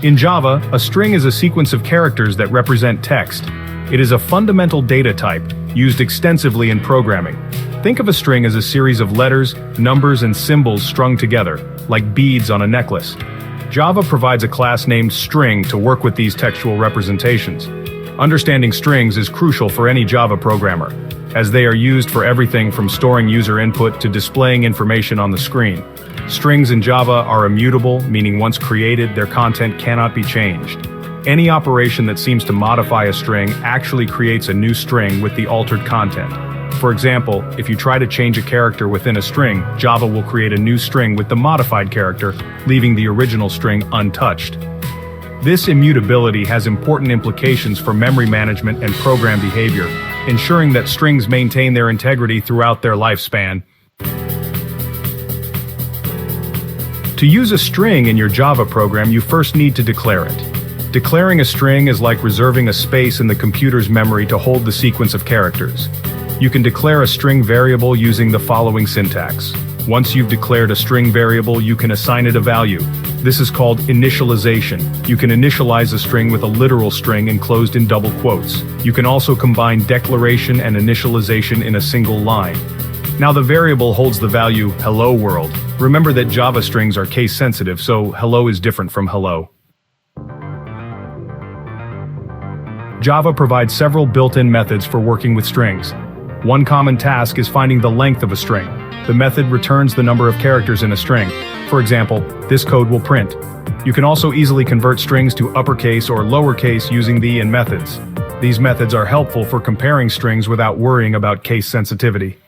In Java, a string is a sequence of characters that represent text. It is a fundamental data type, used extensively in programming. Think of a string as a series of letters, numbers, and symbols strung together, like beads on a necklace. Java provides a class named string to work with these textual representations. Understanding strings is crucial for any Java programmer, as they are used for everything from storing user input to displaying information on the screen. Strings in Java are immutable, meaning once created, their content cannot be changed. Any operation that seems to modify a string actually creates a new string with the altered content. For example, if you try to change a character within a string, Java will create a new string with the modified character, leaving the original string untouched. This immutability has important implications for memory management and program behavior, ensuring that strings maintain their integrity throughout their lifespan. To use a string in your Java program, you first need to declare it. Declaring a string is like reserving a space in the computer's memory to hold the sequence of characters. You can declare a string variable using the following syntax. Once you've declared a string variable, you can assign it a value. This is called initialization. You can initialize a string with a literal string enclosed in double quotes. You can also combine declaration and initialization in a single line. Now the variable holds the value hello world. Remember that Java strings are case sensitive, so hello is different from hello. Java provides several built-in methods for working with strings. One common task is finding the length of a string. The method returns the number of characters in a string. For example, this code will print. You can also easily convert strings to uppercase or lowercase using the in methods. These methods are helpful for comparing strings without worrying about case sensitivity.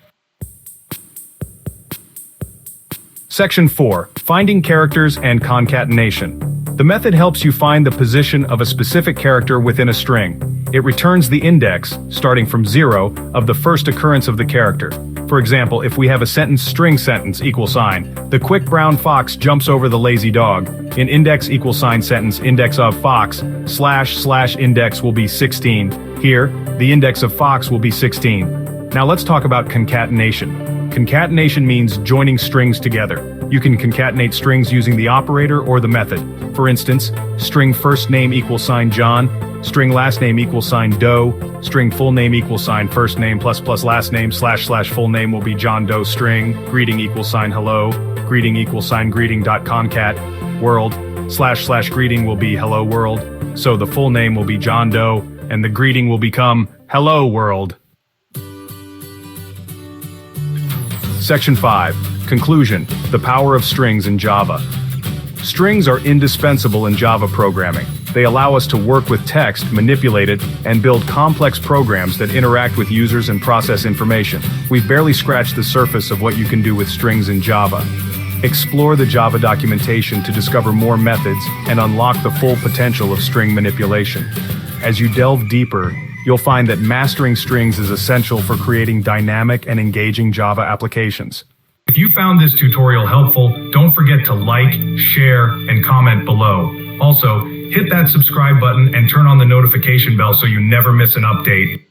Section 4. Finding characters and concatenation. The method helps you find the position of a specific character within a string. It returns the index, starting from 0, of the first occurrence of the character. For example, if we have a sentence string sentence $, the quick brown fox jumps over the lazy dog. In index $, sentence index of fox, / index will be 16. Here, the index of fox will be 16. Now let's talk about concatenation. Concatenation means joining strings together. You can concatenate strings using the operator or the method. For instance, string first name = John, string last name = Doe, string full name = first name ++ last name / full name will be John Doe string, greeting = hello, greeting = greeting.concat, world / greeting will be hello world, so the full name will be John Doe, and the greeting will become hello world. Section 5. Conclusion: the power of strings in Java. Strings are indispensable in Java programming. They allow us to work with text, manipulate it, and build complex programs that interact with users and process information. We've barely scratched the surface of what you can do with strings in Java. Explore the Java documentation to discover more methods and unlock the full potential of string manipulation. As you delve deeper, you'll find that mastering strings is essential for creating dynamic and engaging Java applications. If you found this tutorial helpful, don't forget to like, share, and comment below. Also, hit that subscribe button and turn on the notification bell so you never miss an update.